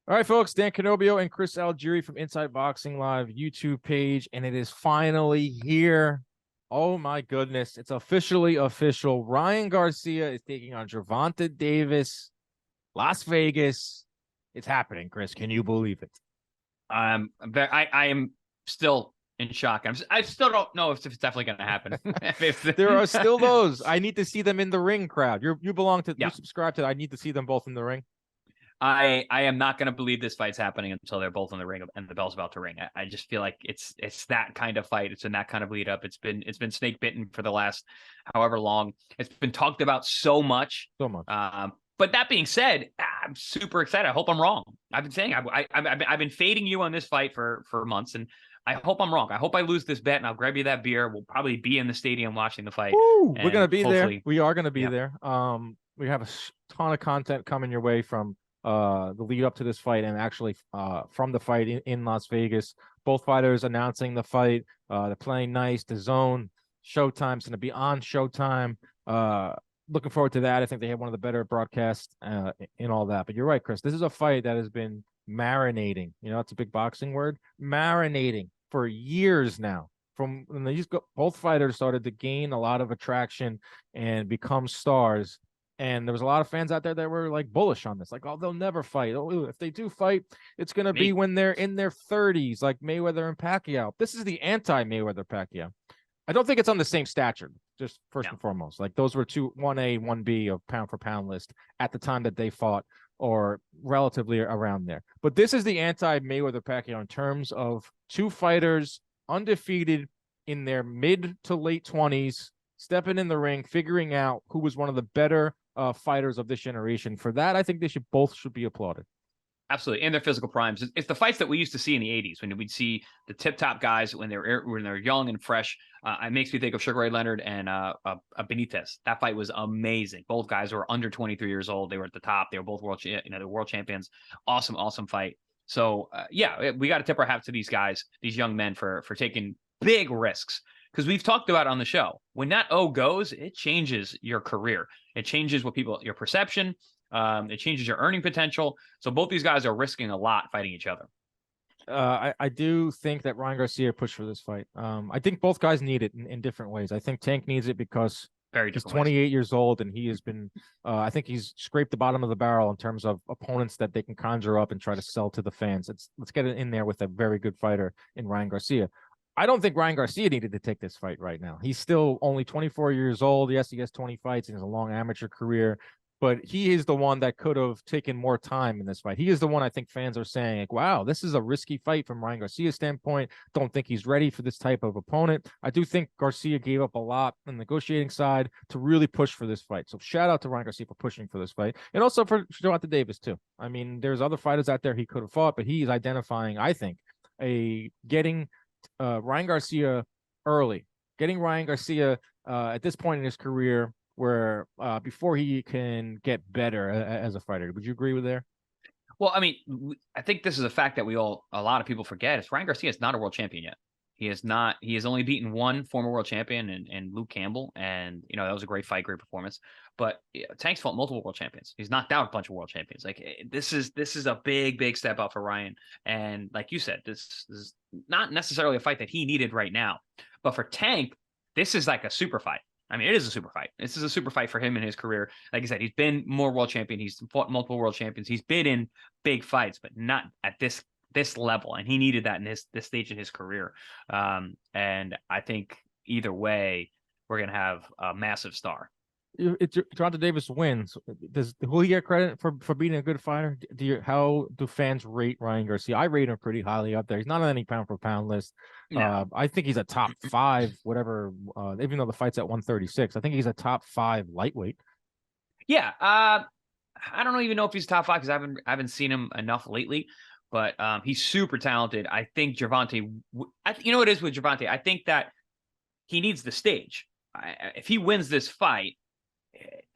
All right, folks, Dan Canobbio and Chris Algieri from Inside Boxing Live YouTube page, and it is finally here. Oh, my goodness. It's officially official. Ryan Garcia is taking on Gervonta Davis, Las Vegas. It's happening, Chris. Can you believe it? I am still in shock. I still don't know if it's definitely going to happen. There are still those. I need to see them in the ring crowd. You belong to, Yeah. You subscribe to, I need to see them both in the ring. I am not going to believe this fight's happening until they're both in the ring and the bell's about to ring. I just feel like it's that kind of fight. It's in that kind of lead up. It's been snake bitten for the last however long. It's been talked about so much. But that being said, I'm super excited. I hope I'm wrong. I've been saying I've been fading you on this fight for months, and I hope I'm wrong. I hope I lose this bet, and I'll grab you that beer. We'll probably be in the stadium watching the fight. We're gonna be there. We are gonna be there. We have a ton of content coming your way from the lead up to this fight, and actually from the fight in Las Vegas. Both fighters announcing the fight. They're playing nice. The Zone, Showtime's going to be on Showtime. Looking forward to that. I think they have one of the better broadcasts in all that. But you're right, Chris. This is a fight that has been marinating. You know, it's a big boxing word. Marinating for years now. From when both fighters started to gain a lot of attraction and become stars. And there was a lot of fans out there that were like bullish on this, like, oh, they'll never fight. Oh, if they do fight, it's going to be when they're in their 30s, like Mayweather and Pacquiao. This is the anti-Mayweather Pacquiao. I don't think it's on the same stature, just first and foremost. Like, those were 1A, 1B of pound for pound list at the time that they fought, or relatively around there. But this is the anti-Mayweather Pacquiao in terms of two fighters undefeated in their mid to late 20s, stepping in the ring, figuring out who was one of the better fighters of this generation. For that, I think they both should be applauded. Absolutely, in their physical primes. It's the fights that we used to see in the 80s when we'd see the tip-top guys when they're young and fresh. It makes me think of Sugar Ray Leonard and Benitez. That fight was amazing. Both guys were under 23 years old. They were at the top. They were both world champions. Awesome fight. So we got to tip our hat to these guys, these young men, for taking big risks. Because we've talked about on the show, when that O goes, it changes your career. It changes your perception. It changes your earning potential. So both these guys are risking a lot fighting each other. I do think that Ryan Garcia pushed for this fight. I think both guys need it in different ways. I think Tank needs it because he's 28 years old, and he has been, I think he's scraped the bottom of the barrel in terms of opponents that they can conjure up and try to sell to the fans. Let's get it in there with a very good fighter in Ryan Garcia. I don't think Ryan Garcia needed to take this fight right now. He's still only 24 years old. Yes, he has 20 fights and has a long amateur career, but he is the one that could have taken more time in this fight. He is the one I think fans are saying, like, wow, this is a risky fight from Ryan Garcia's standpoint. Don't think he's ready for this type of opponent. I do think Garcia gave up a lot on the negotiating side to really push for this fight. So shout out to Ryan Garcia for pushing for this fight. And also for Gervonta Davis, too. I mean, there's other fighters out there he could have fought, but he's identifying, I think, getting Ryan Garcia early, getting Ryan Garcia at this point in his career where before he can get better as a fighter. Would you agree with there? Well, I mean, I think this is a fact that a lot of people forget. Is Ryan Garcia is not a world champion yet. He is not. He has only beaten one former world champion and Luke Campbell, and that was a great fight, great performance. But Tank's fought multiple world champions. He's knocked out a bunch of world champions. Like, this is a big step up for Ryan. And like you said, this is not necessarily a fight that he needed right now. But for Tank, this is like a super fight. I mean, it is a super fight. This is a super fight for him in his career. Like I said, he's been more world champion. He's fought multiple world champions. He's been in big fights, but not at this level. And he needed that in this stage in his career. And I think either way, we're going to have a massive star. If Gervonta Davis wins, will he get credit for being a good fighter? How do fans rate Ryan Garcia? I rate him pretty highly up there. He's not on any pound for pound list. No. I think he's a top 5, whatever. Even though the fight's at 136, I think he's a top 5 lightweight. Yeah, I don't even know if he's top 5 because I haven't seen him enough lately. But he's super talented. I think Gervonta. You know what it is with Gervonta? I think that he needs the stage. If he wins this fight,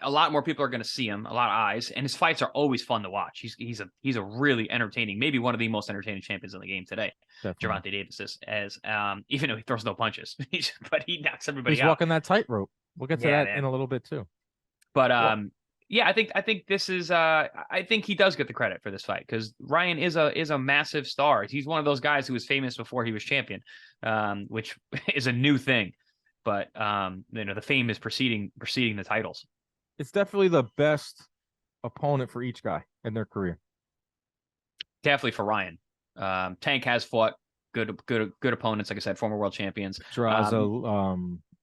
a lot more people are going to see him, a lot of eyes, and his fights are always fun to watch. He's a really entertaining, maybe one of the most entertaining champions in the game today. Gervonta Davis is, even though he throws no punches, but he knocks everybody out. He's walking that tightrope. We'll get to that in a little bit too. But Yeah, I think this is I think he does get the credit for this fight because Ryan is a massive star. He's one of those guys who was famous before he was champion, which is a new thing. But the fame is preceding the titles. It's definitely the best opponent for each guy in their career. Definitely for Ryan. Tank has fought good opponents, like I said, former world champions. Pedraza,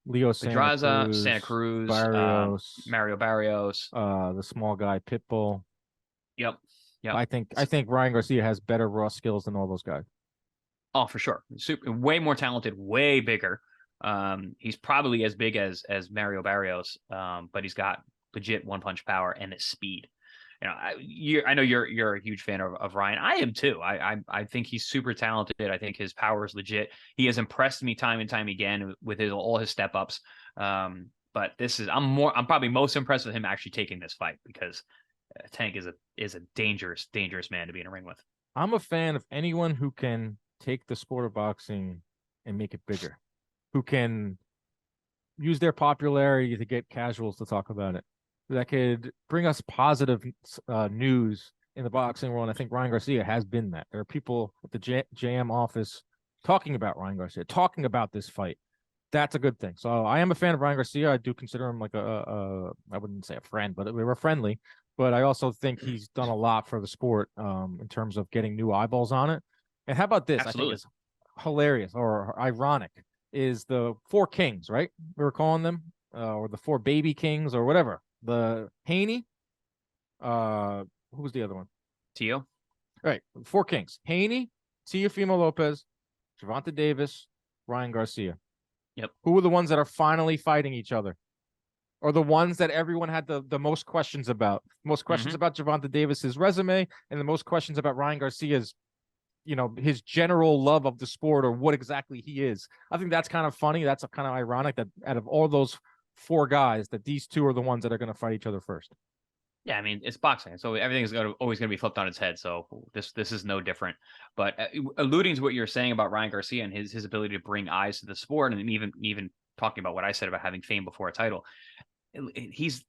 Leo Santa Cruz, Barrios, Mario Barrios, the small guy Pitbull. Yep. I think Ryan Garcia has better raw skills than all those guys. Oh, for sure. Way more talented, way bigger. He's probably as big as Mario Barrios, but he's got legit one punch power and his speed. I know you're a huge fan of Ryan. I am too. I think he's super talented. I think his power is legit. He has impressed me time and time again with all his step ups. But I'm probably most impressed with him actually taking this fight because Tank is a dangerous man to be in a ring with. I'm a fan of anyone who can take the sport of boxing and make it bigger, who can use their popularity to get casuals to talk about it, that could bring us positive news in the boxing world. And I think Ryan Garcia has been that. There are people at the JM office talking about Ryan Garcia, talking about this fight. That's a good thing. So I am a fan of Ryan Garcia. I do consider him like I wouldn't say a friend, but we were friendly. But I also think he's done a lot for the sport in terms of getting new eyeballs on it. And how about this? Absolutely. I think it's hilarious or ironic is the four kings, right? We were calling them, or the four baby kings or whatever. The Haney, who was the other one? Tio. Right, four kings: Haney, Teofimo Lopez, Gervonta Davis, Ryan Garcia. Yep. Who were the ones that are finally fighting each other, or the ones that everyone had the most questions about? Most questions about Gervonta Davis's resume, and the most questions about Ryan Garcia's, his general love of the sport or what exactly he is. I think that's kind of funny. That's kind of ironic that out of all those four guys, that these two are the ones that are going to fight each other first. Yeah, I mean, it's boxing, so everything is always going to be flipped on its head. So this is no different. But alluding to what you're saying about Ryan Garcia and his ability to bring eyes to the sport, and even talking about what I said about having fame before a title, he's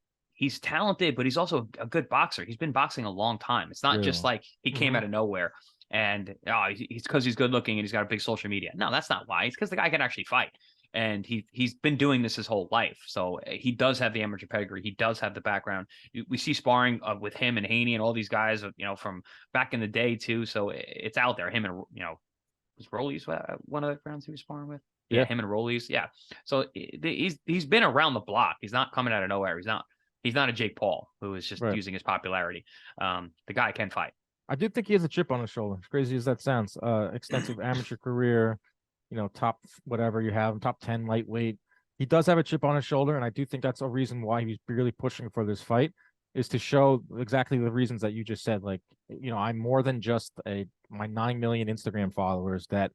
talented, but he's also a good boxer. He's been boxing a long time. It's not just like he came out of nowhere and he's because he's good looking and he's got a big social media. No, that's not why. It's because the guy can actually fight. And he's been doing this his whole life. So he does have the amateur pedigree. He does have the background. We see sparring with him and Haney and all these guys, from back in the day too. So it's out there. Him and, was Rollies one of the rounds he was sparring with? Yeah, him and Rollies. Yeah. So he's been around the block. He's not coming out of nowhere. He's not a Jake Paul who is just using his popularity. The guy can fight. I do think he has a chip on his shoulder. As crazy as that sounds, extensive amateur career. Top whatever you have, top 10 lightweight. He does have a chip on his shoulder, and I do think that's a reason why he's really pushing for this fight, is to show exactly the reasons that you just said. Like, I'm more than just my 9 million Instagram followers that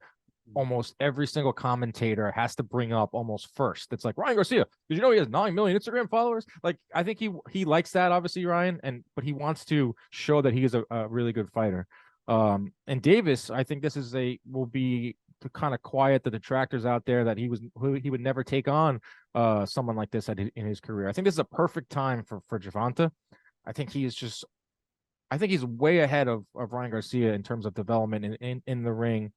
almost every single commentator has to bring up almost first. It's like, Ryan Garcia, did you know he has 9 million Instagram followers? Like, I think he likes that, obviously, Ryan, but he wants to show that he is a really good fighter. And Davis, I think this will be to kind of quiet the detractors out there that he would never take on someone like this in his career. I think this is a perfect time for Gervonta. I think he's way ahead of Ryan Garcia in terms of development in the ring,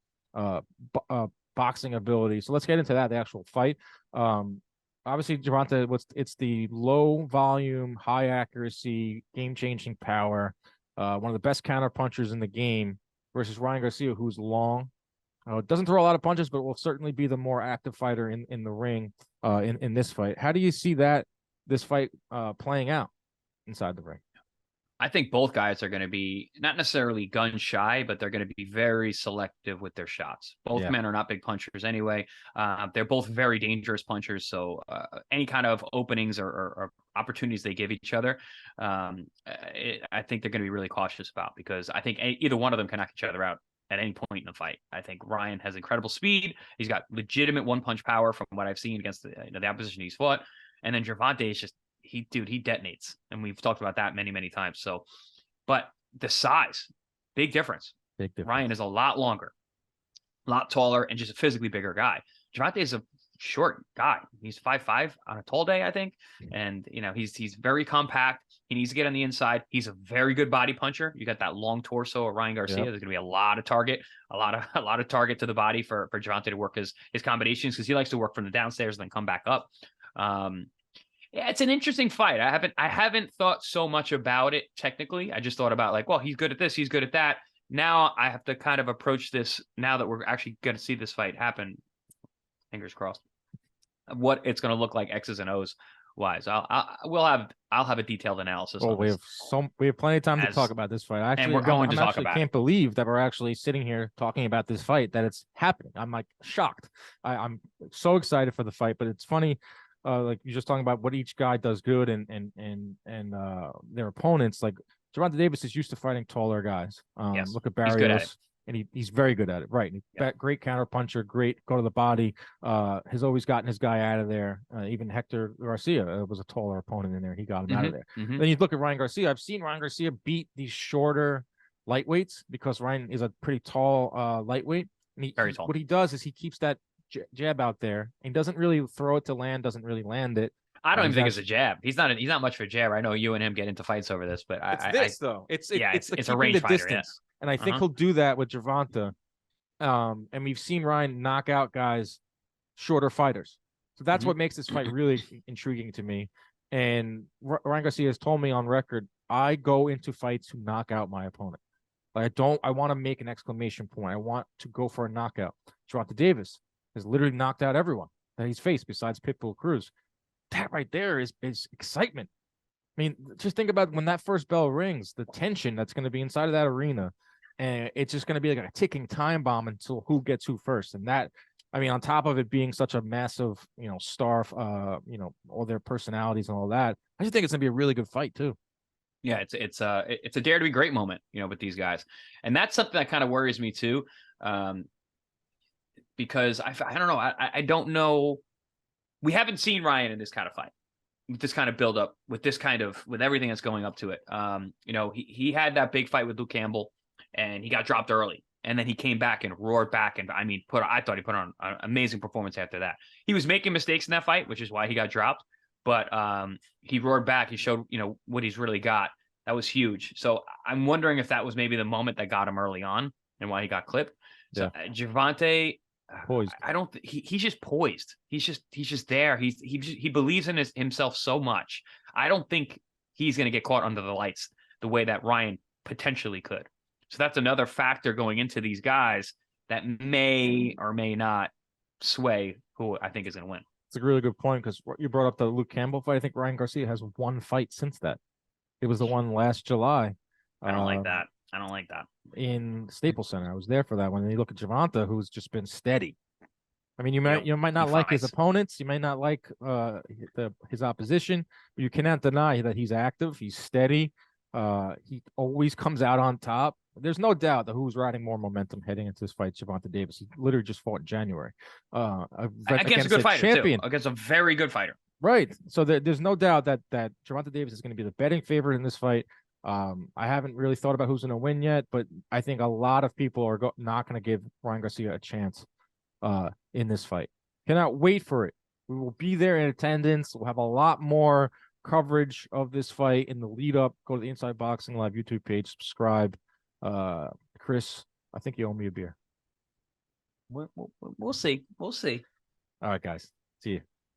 boxing ability. So let's get into that, the actual fight. Obviously, Gervonta, it's the low volume, high accuracy, game-changing power, one of the best counter punchers in the game, versus Ryan Garcia, who's long. Doesn't throw a lot of punches, but will certainly be the more active fighter in the ring in this fight. How do you see this fight playing out inside the ring? I think both guys are going to be not necessarily gun shy, but they're going to be very selective with their shots. Both men are not big punchers anyway. They're both very dangerous punchers. So any kind of openings or opportunities they give each other, I think they're going to be really cautious about, because I think either one of them can knock each other out at any point in the fight. I think Ryan has incredible speed. He's got legitimate one-punch power from what I've seen against the opposition he's fought. And then Gervonta is just, he detonates. And we've talked about that many, many times. So, but the size, big difference. Ryan is a lot longer, a lot taller, and just a physically bigger guy. Gervonta is a short guy. He's 5'5" on a tall day, I think. And, he's very compact. He needs to get on the inside. He's a very good body puncher. You got that long torso of Ryan Garcia. There's going to be a lot of target, a lot of target to the body for Gervonta to work his combinations, because he likes to work from the downstairs and then come back up. Yeah, it's an interesting fight. I haven't thought so much about it technically. I just thought about like, well, he's good at this, he's good at that. Now I have to kind of approach this, now that we're actually going to see this fight happen, fingers crossed, what it's going to look like X's and O's wise. I'll have a detailed analysis. Oh, we have plenty of time to talk about this fight. Actually, and we're going to talk about it. I can't believe that we're actually sitting here talking about this fight, that it's happening. I'm like shocked. I'm so excited for the fight, but it's funny. Like you're just talking about what each guy does good and their opponents. Like Gervonta Davis is used to fighting taller guys. Yes, look at Barrios, and he's very good at it. Right, great counter puncher, great go to the body. Has always gotten his guy out of there. Even Hector Garcia was a taller opponent in there. He got him out of there. Then you look at Ryan Garcia. I've seen Ryan Garcia beat these shorter lightweights because Ryan is a pretty tall lightweight. And very tall. What he does is he keeps that jab out there and doesn't really throw it to land, doesn't really land it. I don't even think it's a jab. He's not much for a jab. I know you and him get into fights over this, but it's a range fighter, distance. Yeah. And I think he'll do that with Gervonta. And we've seen Ryan knock out guys, shorter fighters. So that's what makes this fight really intriguing to me. And Ryan Garcia has told me on record, I go into fights to knock out my opponent. Like I want to make an exclamation point. I want to go for a knockout. Gervonta Davis has literally knocked out everyone that he's faced besides Pitbull Cruz. That right there is excitement. I mean, just think about when that first bell rings, the tension that's going to be inside of that arena, and it's just going to be like a ticking time bomb until who gets who first. And that, I mean, on top of it being such a massive, star, all their personalities and all that, I just think it's going to be a really good fight too. Yeah, it's a dare to be great moment, with these guys, and that's something that kind of worries me too. Because I don't know. I don't know. We haven't seen Ryan in this kind of fight, with this kind of build up, with everything that's going up to it. He had that big fight with Luke Campbell, and he got dropped early, and then he came back and roared back, and I thought he put on an amazing performance after that. He was making mistakes in that fight, which is why he got dropped, but he roared back. He showed what he's really got. That was huge. So I'm wondering if that was maybe the moment that got him early on and why he got clipped. So Gervonta, poised. I don't. He's just poised. He's just there. He believes in himself so much. I don't think he's going to get caught under the lights the way that Ryan potentially could. So that's another factor going into these guys that may or may not sway who I think is going to win. It's a really good point, because you brought up the Luke Campbell fight. I think Ryan Garcia has one fight since that. It was the one last July. I don't like that. I don't like that. In Staples Center. I was there for that one. And you look at Gervonta, who's just been steady. I mean, you might not like his opponents, you might not like his opposition, but you cannot deny that he's active, he's steady. He always comes out on top. There's no doubt that who's riding more momentum heading into this fight, Gervonta Davis. He literally just fought in January. Against a good fighter, champion. Too. Against a very good fighter. Right. So there's no doubt that Gervonta Davis is going to be the betting favorite in this fight. I haven't really thought about who's going to win yet, but I think a lot of people are not going to give Ryan Garcia a chance in this fight. Cannot wait for it. We will be there in attendance. We'll have a lot more coverage of this fight in the lead up. Go to the Inside Boxing Live YouTube page, subscribe. Chris, I think you owe me a beer. We'll see. We'll see. All right, guys. See you.